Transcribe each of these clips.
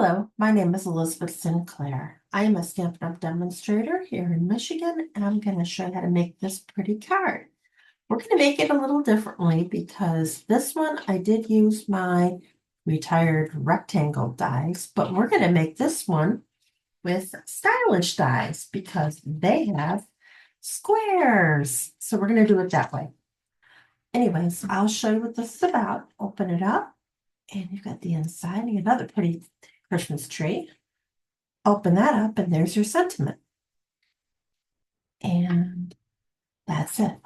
Hello, my name is Elizabeth Sinclair. I am a Stampin' Up! Demonstrator here in Michigan, and I'm going to show you how to make this pretty card. We're going to make it a little differently because this one I did use my retired rectangle dies, but we're going to make this one with stylish dies because they have squares. So we're going to do it that way. Anyways, I'll show you what this is about. Open it up, and you've got the inside and another pretty Christmas tree. Open that up, and there's your sentiment. And that's it.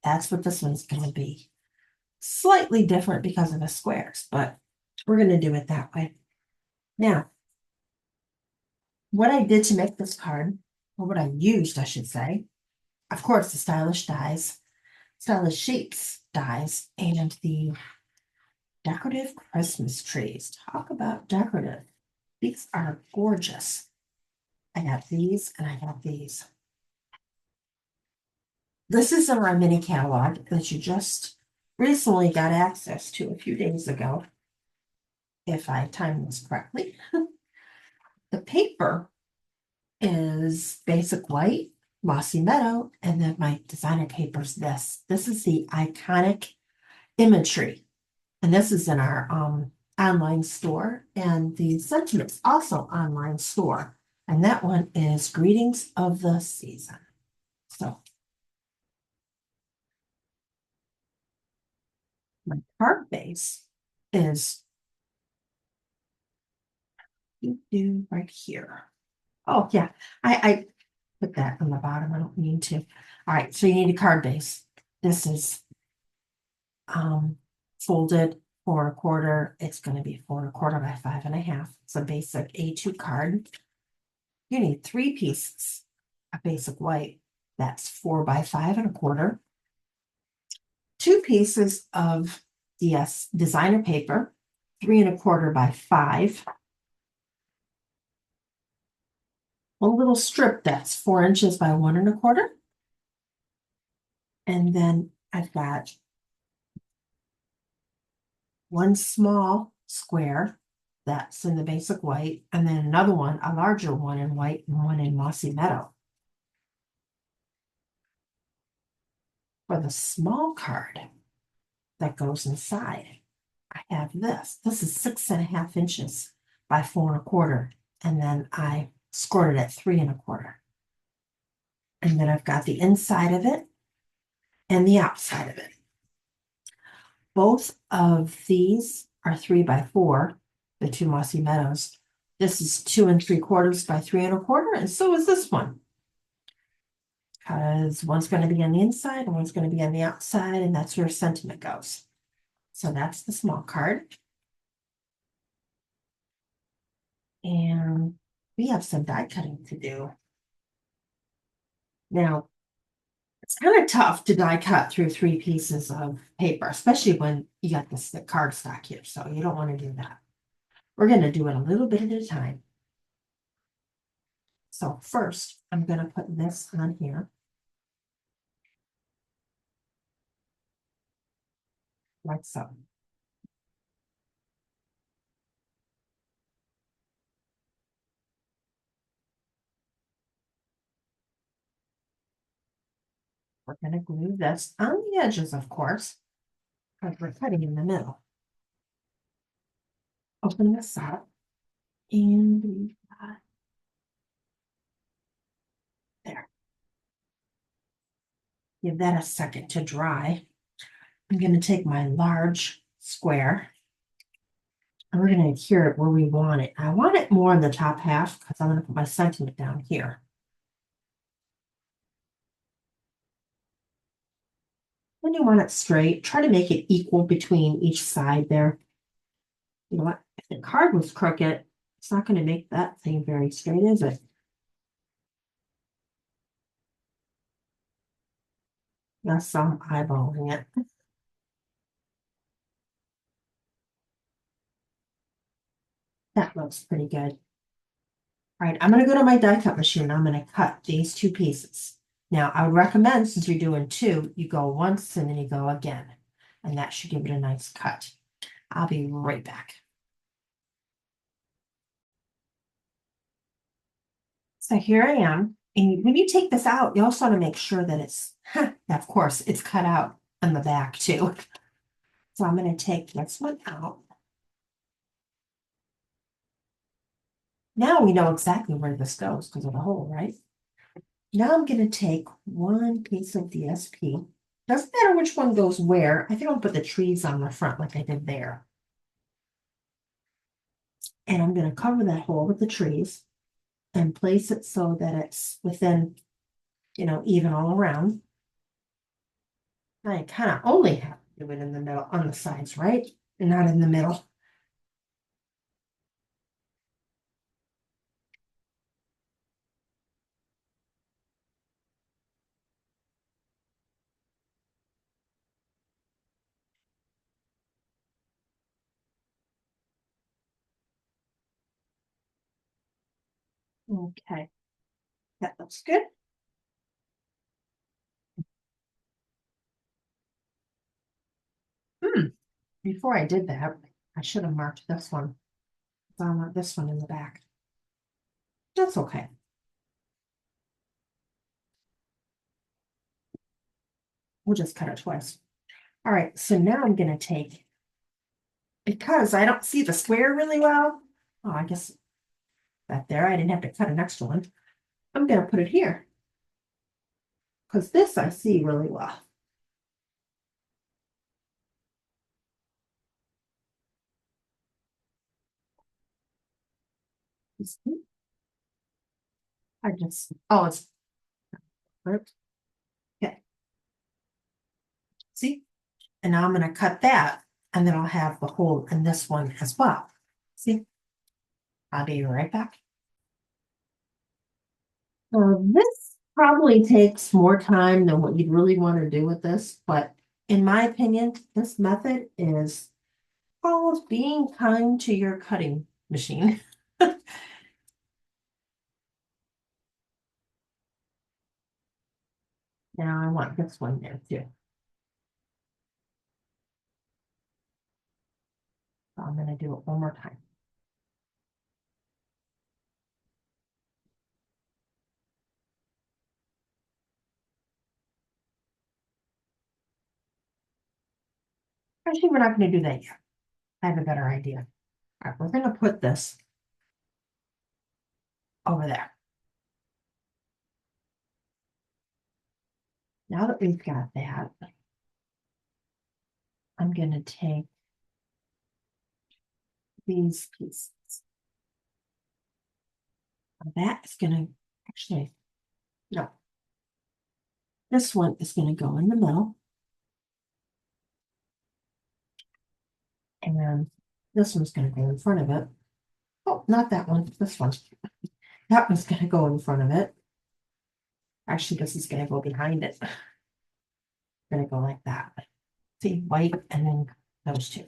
That's what this one's going to be. Slightly different because of the squares, but we're going to do it that way. Now, what I did to make this card, or what I used, I should say, of course, the stylish dies, stylish shapes dies, and the decorative Christmas trees. Talk about decorative. These are gorgeous. I have these and I have these. This is in our mini catalog that you just recently got access to a few days ago, if I timed this correctly. The paper is basic white, mossy meadow, and then my designer paper is this. This is the iconic imagery, and this is in our online store, and the sentiment's also online store, and that one is Greetings of the Season. So my card base is right here. Oh yeah, I put that on the bottom. I don't need to. All right, so you need a card base. This is folded 4 1/4. It's going to be 4 1/4 by 5 1/2. It's a basic A2 card. You need 3 pieces. A basic white. That's 4 by 5 1/4. 2 pieces of DS designer paper, 3 1/4 by 5. A little strip that's 4 inches by 1 1/4. And then I've got one small square that's in the basic white, and then another one, a larger one in white and one in mossy meadow. For the small card that goes inside, I have this. This is 6 1/2 inches by 4 1/4, and then I scored it at 3 1/4. And then I've got the inside of it and the outside of it. Both of these are 3 by 4, the 2 mossy meadows. This is 2 3/4 by 3 1/4, and so is this one. Because one's going to be on the inside and one's going to be on the outside, and that's where sentiment goes. So that's the small card. And we have some die cutting to do. Now, it's kind of tough to die cut through 3 pieces of paper, especially when you got this thick cardstock here, so you don't want to do that. We're going to do it a little bit at a time. So first, I'm going to put this on here. Like so. We're going to glue this on the edges, of course, because we're cutting in the middle. Open this up, and we've got there. Give that a second to dry. I'm going to take my large square, and we're going to adhere it where we want it. I want it more in the top half because I'm going to put my sentiment down here. When you want it straight, try to make it equal between each side there. You know what? If the card was crooked, it's not going to make that thing very straight, is it? Yes, I'm eyeballing it. That looks pretty good. All right, I'm going to go to my die cut machine. I'm going to cut these 2 pieces. Now, I would recommend, since you're doing 2, you go once and then you go again. And that should give it a nice cut. I'll be right back. So here I am. And when you take this out, you also want to make sure that of course, it's cut out on the back too. So I'm going to take this one out. Now we know exactly where this goes because of the hole, right? Now I'm going to take one piece of the SP. Doesn't matter which one goes where. I think I'll put the trees on the front like I did there. And I'm going to cover that hole with the trees and place it so that it's within, even all around. I kind of only have to do it in the middle, on the sides, right? And not in the middle. Okay, that looks good. Before I did that, I should have marked this one. So I want this one in the back. That's okay. We'll just cut it twice. All right, so now I'm going to take, because I don't see the square really well. Oh, I guess that there, I didn't have to cut an extra one. I'm going to put it here because this I see really well. Oh, it's right. Okay. See? And now I'm going to cut that and then I'll have the hole in this one as well. See? I'll be right back. This probably takes more time than what you'd really want to do with this, but in my opinion, this method is always being kind to your cutting machine. Now I want this one there too. So I'm going to do it one more time. Actually, we're not going to do that yet. I have a better idea. All right, we're going to put this over there. Now that we've got that, I'm going to take these pieces. That is going to actually, no, this one is going to go in the middle. And this one's going to go in front of it. Oh, not that one, this one. That one's going to go in front of it. Actually, this is going to go behind it. Going to go like that. See, white and then those two.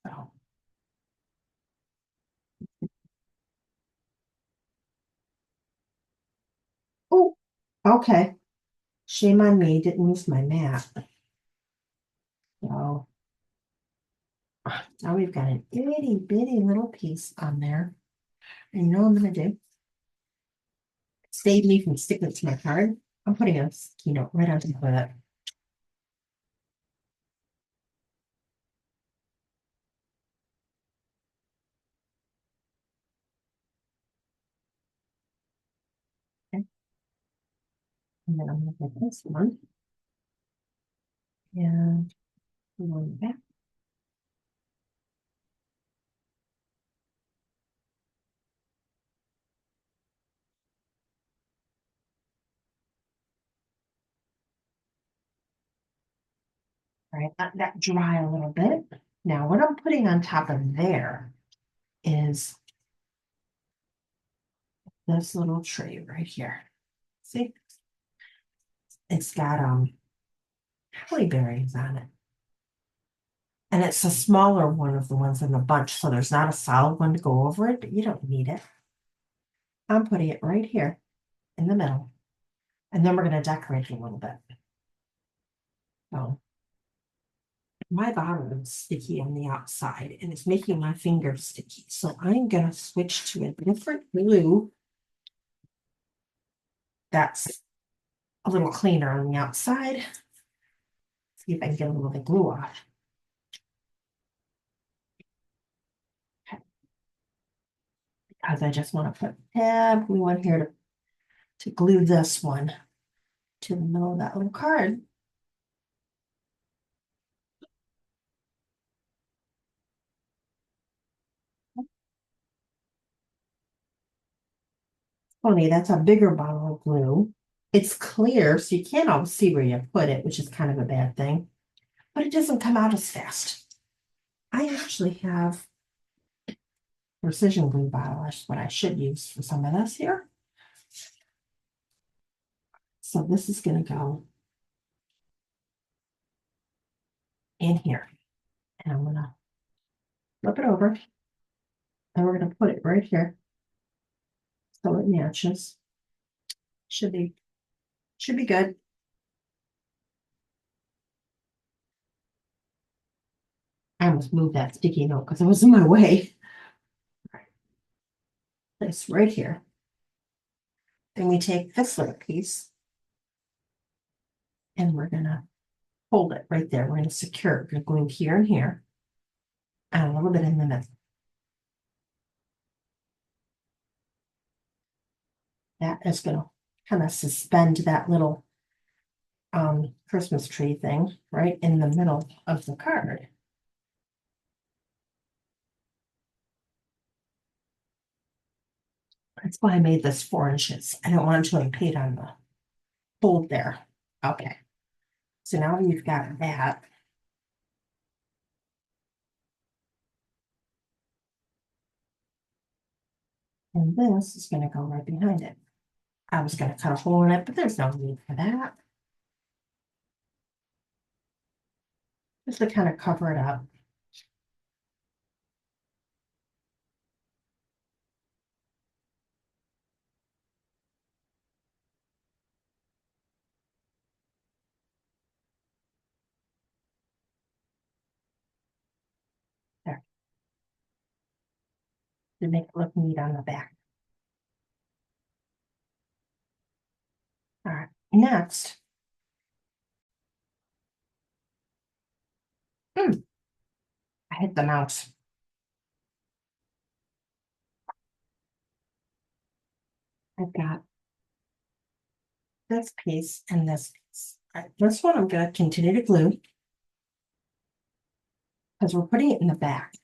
So. Oh, okay. Shame on me, didn't use my mat. So now we've got an itty bitty little piece on there. And you know what I'm going to do? Save me from sticking it to my card. I'm putting a keynote right on top of it. Okay. And then I'm going to get this one. And one back. All right, let that dry a little bit. Now, what I'm putting on top of there is this little tree right here. See? It's got holly berries on it. And it's a smaller one of the ones in the bunch, so there's not a solid one to go over it, but you don't need it. I'm putting it right here in the middle. And then we're going to decorate it a little bit. So my bottle is sticky on the outside and it's making my fingers sticky. So I'm going to switch to a different glue that's a little cleaner on the outside. See if I can get a little bit of glue off. Because I just want to put tab glue on here to glue this one to the middle of that little card. Funny, that's a bigger bottle of glue. It's clear, so you can't always see where you put it, which is kind of a bad thing, but it doesn't come out as fast. I actually have precision glue bottle. That's what I should use for some of this here. So this is going to go in here, and I'm going to flip it over, and we're going to put it right here so it matches. Should be good. I almost moved that sticky note because it was in my way. This right here. Then we take this little piece and we're gonna hold it right there. We're gonna secure it. We're going here and here, and a little bit in the middle. That is gonna kind of suspend that little Christmas tree thing right in the middle of the card. That's why I made this 4 inches. I don't want it to impede on the fold there. Okay. So now you've got that. And this is going to go right behind it. I was going to cut a hole in it, but there's no need for that. Just to kind of cover it up. There. To make it look neat on the back. All right. Next. I hit the mouse. I've got this piece and this piece. All right, this one I'm going to continue to glue because we're putting it in the back.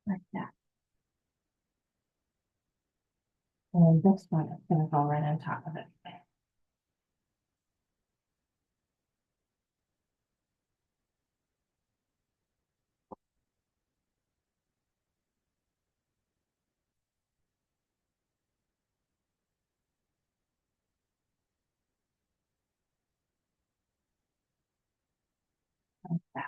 Like that. And this one is going to go right on top of it. Like that.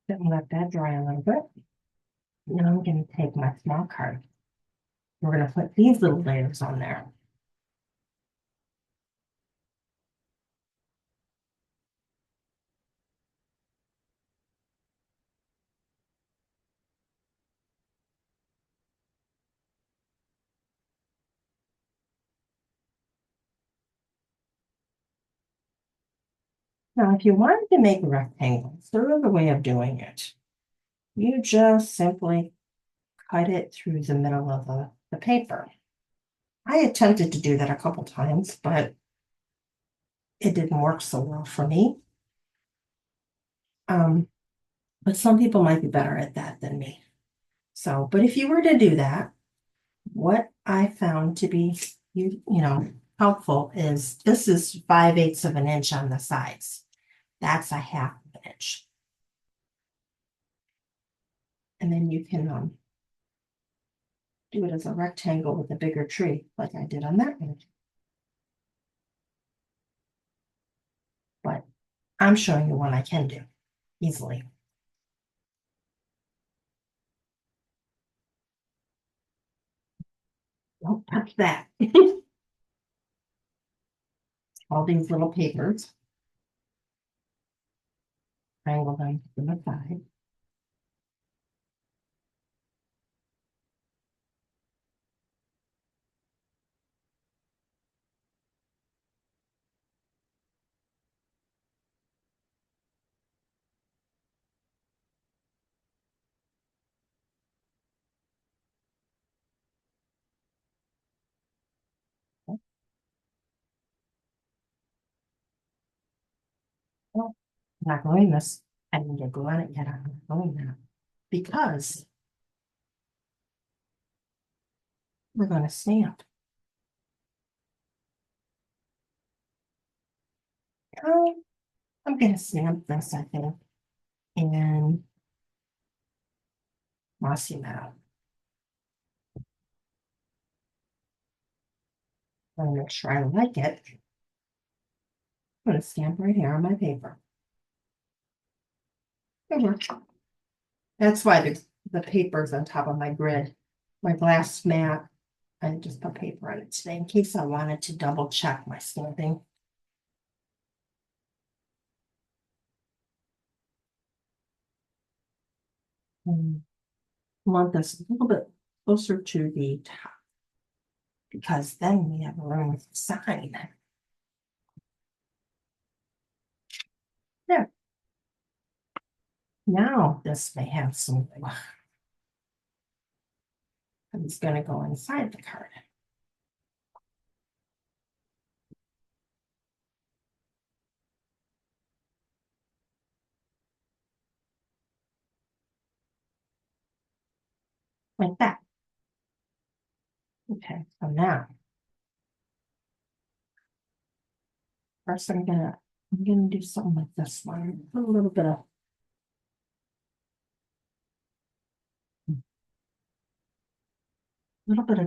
Then let that dry a little bit. Now I'm going to take my small card. We're going to put these little layers on there. Now, if you wanted to make rectangles, there is a way of doing it. You just simply cut it through the middle of the paper. I attempted to do that a couple times, but it didn't work so well for me. But some people might be better at that than me. So, but if you were to do that, what I found to be, helpful is this is 5/8 of an inch on the sides. That's a half of an inch. And then you can do it as a rectangle with a bigger tree, like I did on that one. But I'm showing you one I can do easily. Don't touch that. All these little papers. Triangle them to the side. Well, I'm not going this. I didn't get glue on it yet. I'm not going that because we're going to stamp. Oh, I'm going to stamp this, I think, and mossy meadow. I'm going to make sure I like it. I'm going to stamp right here on my paper. That's why the paper's on top of my grid. My glass mat, I just put paper on it today in case I wanted to double check my stamping. Want this a little bit closer to the top because then we have room to sign. There. Now this may have something. It's going to go inside the card. Like that. Okay, so now first I'm gonna do something like this one. Put a little bit of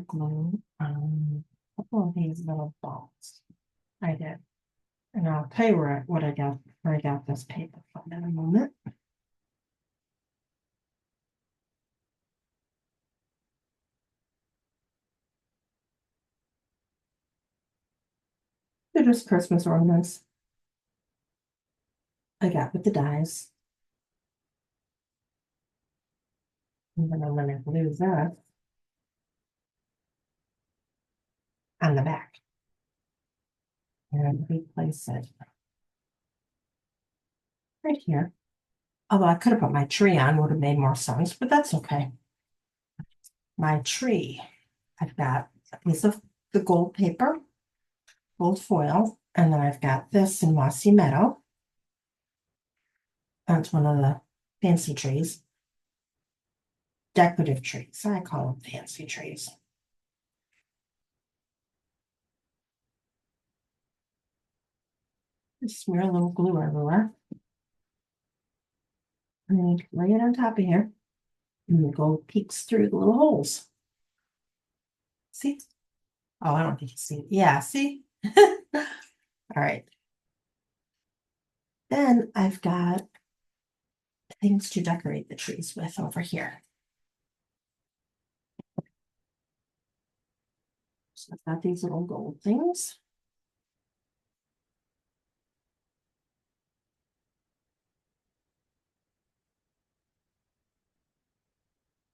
glue on a couple of these little balls. I did. And I'll tell you where I got this paper from in a moment. They're just Christmas ornaments I got with the dies. And then I'm gonna glue that on the back. And replace it right here. Although I could have put my tree on, would have made more sense, but that's okay. My tree, I've got a piece of the gold paper, gold foil, and then I've got this in Mossy Meadow. That's one of the fancy trees. Decorative trees. I call them fancy trees. Just smear a little glue everywhere. And then you lay it on top of here. And the gold peeks through the little holes. See? Oh, I don't think you see it. Yeah, see? All right. Then I've got things to decorate the trees with over here. So I've got these little gold things.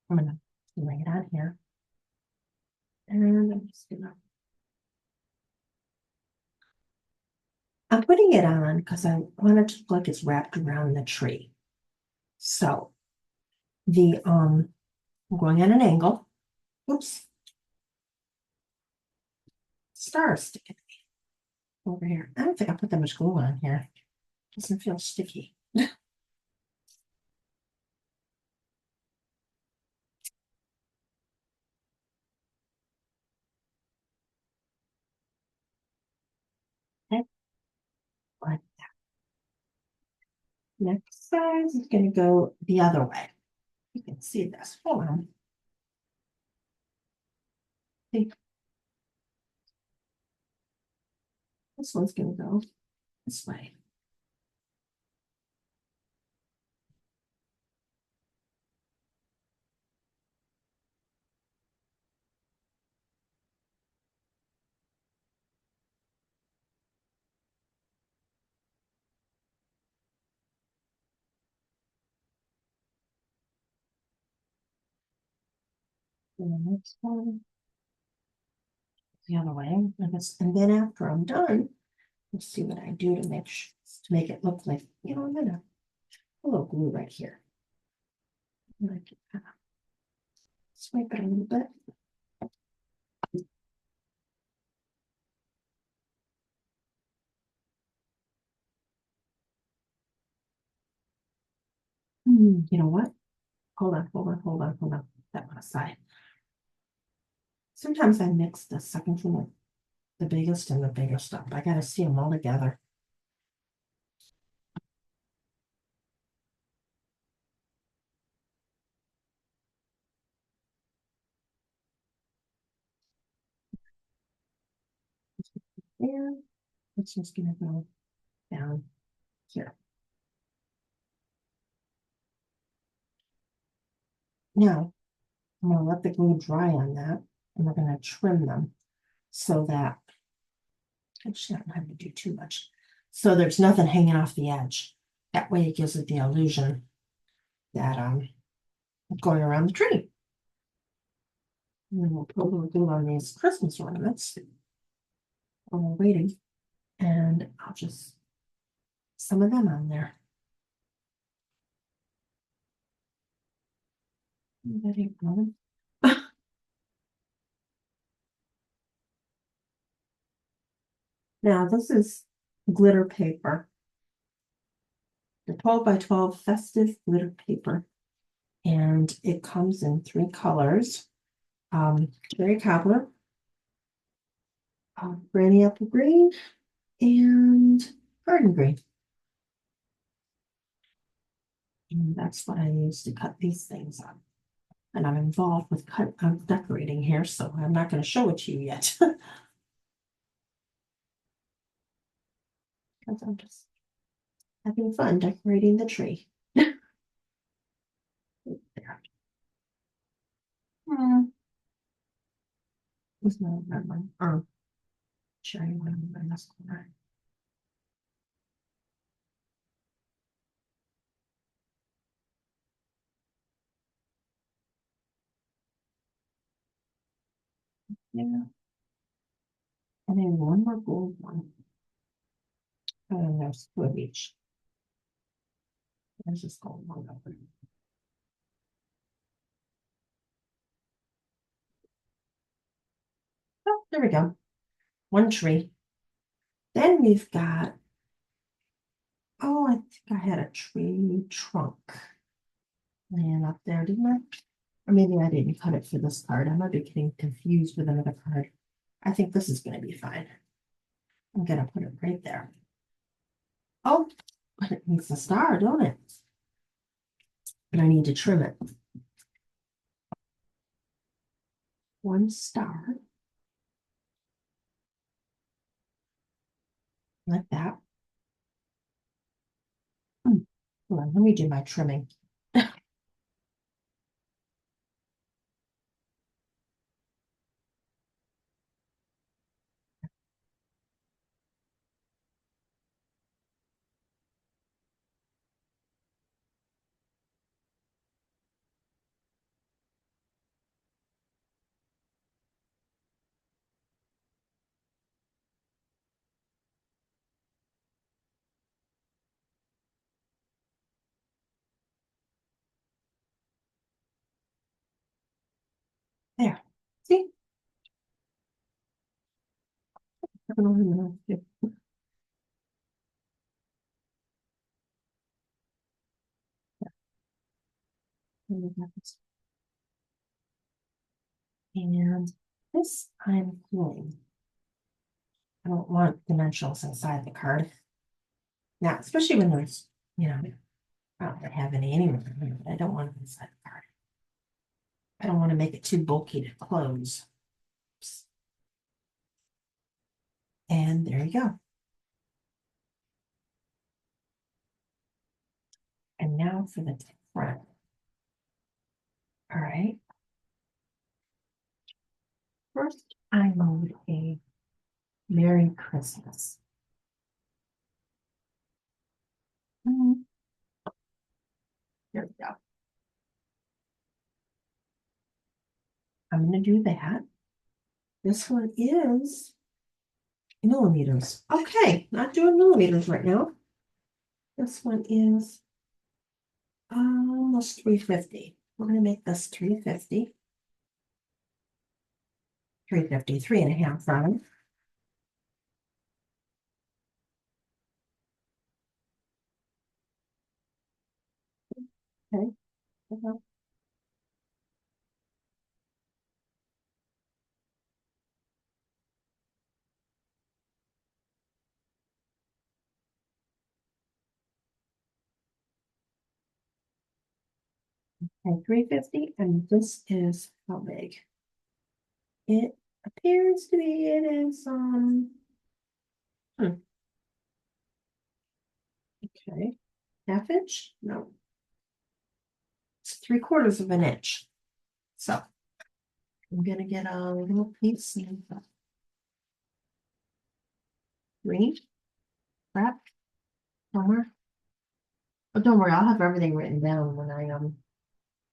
I'm gonna lay it on here. And I'm putting it on because I want it to look like it's wrapped around the tree. So I'm going at an angle. Oops. Stars sticking over here. I don't think I put that much glue on here. Doesn't feel sticky. Okay. Like that. Next size is going to go the other way. You can see this. Hold on. See, this one's going to go this way. And the next one, the other way. And then after I'm done, let's see what I do to make it look like, I'm gonna a little glue right here. Like, swipe it a little bit. You know what? Hold on. That one aside. Sometimes I mix the second one with the biggest and the bigger stuff. I gotta see them all together. And it's just gonna go down here. Now, I'm gonna let the glue dry on that, and we're gonna trim them so that, actually, I don't have to do too much. So there's nothing hanging off the edge. That way it gives it the illusion that going around the tree. And then we'll put a little glue on these Christmas ornaments while we're waiting. And I'll just some of them on there. Very good. Now this is glitter paper. The 12 by 12 festive glitter paper. And it comes in 3 colors. Cherry cobbler, granny apple green, and garden green. And that's what I use to cut these things up. And I'm involved with decorating here, so I'm not going to show it to you yet. Because I'm just having fun decorating the tree. There. There's no red one. Cherry one in this corner. Yeah. And then one more gold one. And there's 2 of each. There's this gold one over. Oh, there we go. One tree. Then we've got, I think I had a tree trunk laying up there, didn't I? Or maybe I didn't cut it for this card. I might be getting confused with another card. I think this is going to be fine. I'm going to put it right there. Oh, but it needs a star, don't it? And I need to trim it. 1 star. Like that. Hold on, let me do my trimming. There. See? And this I'm gluing. I don't want dimensionals inside the card. Now, especially when there's, I don't really have any anywhere. I don't want it inside the card. I don't want to make it too bulky to close. Oops. And there you go. And now for the front. All right. First, I made a Merry Christmas. There we go. I'm gonna do that. This one is millimeters. Okay, not doing millimeters right now. This one is almost 350. We're gonna make this 350. 350, 3.5 round. Okay. Okay, 350, and this is how big? It appears to be, it is, okay, half inch? No, it's 3/4 of an inch. So I'm gonna get a little piece of green wrap somewhere. Oh, don't worry, I'll have everything written down when I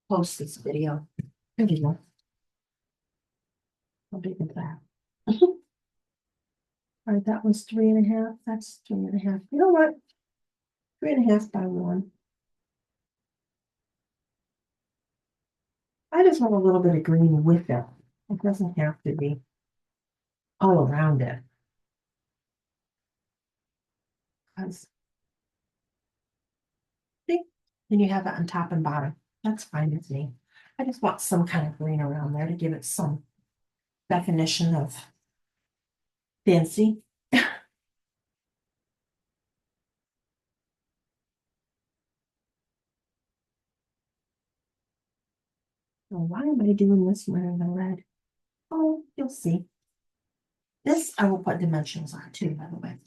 post this video. There you go. How big is that? All right, that was 3.5. That's 3.5. You know what? 3.5 by 1. I just want a little bit of green with it. It doesn't have to be all around it. Because see, then you have it on top and bottom. That's fine with me. I just want some kind of green around there to give it some definition of fancy. So why am I doing this wearing the red? Oh, you'll see. This I will put dimensions on too, by the way.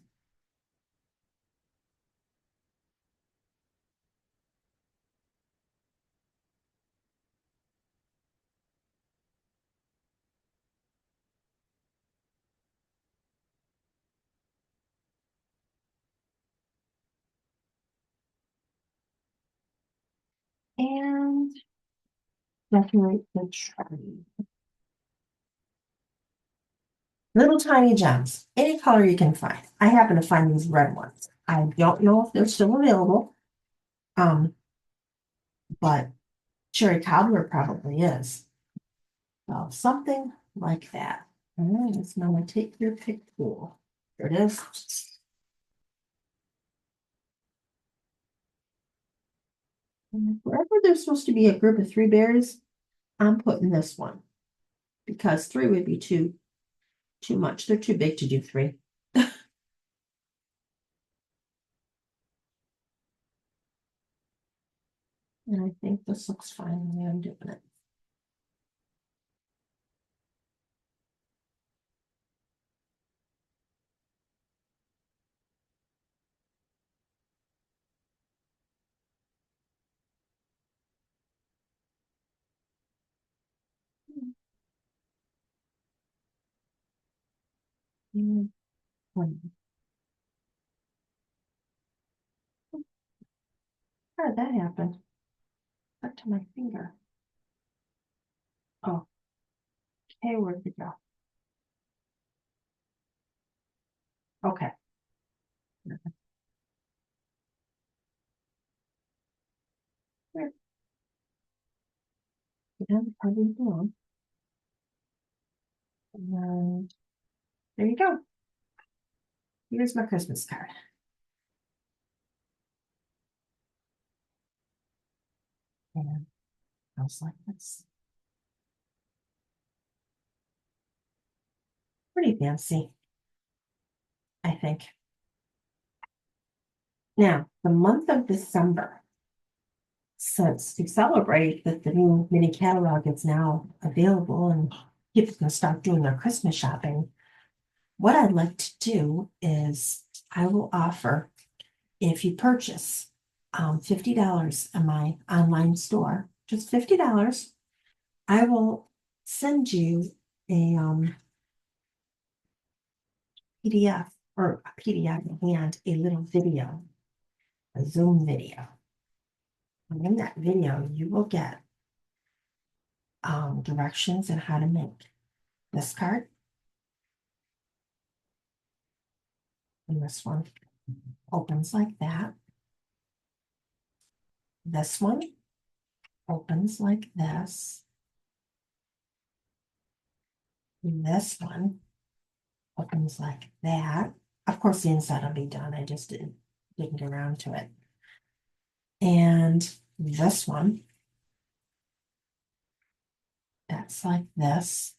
And decorate the tree. Little tiny gems, any color you can find. I happen to find these red ones. I don't know if they're still available. Um, but cherry cobbler probably is. So something like that. All right, so now I take your pick tool. There it is. And wherever there's supposed to be a group of 3 berries, I'm putting this one because 3 would be too much. They're too big to do 3. And I think this looks fine the way I'm doing it. And how did that happen? Up to my finger. Oh, okay, where'd it go? Okay. Where? Down probably belong. And there you go. Here's my Christmas card. And I was like, that's pretty fancy, I think. Now, the month of December, since to celebrate that the new mini catalog is now available and people can start doing their Christmas shopping, what I'd like to do is I will offer, if you purchase $50 in my online store, just $50, I will send you a PDF or a PDF and a little video, a Zoom video. And in that video, you will get directions on how to make this card. And this one opens like that. This one opens like this. This one opens like that. Of course, the inside will be done. I just didn't get around to it. And this one, that's like this.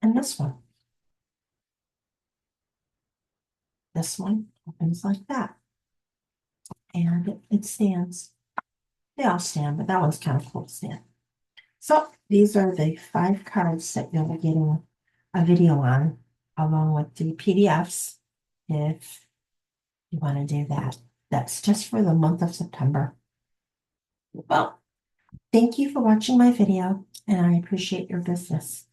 And this one opens like that. And it stands. They all stand, but that one's kind of cool to stand. So these are the 5 cards that you'll be getting a video on, along with the PDFs, if you want to do that. That's just for the month of September. Well, thank you for watching my video, and I appreciate your business.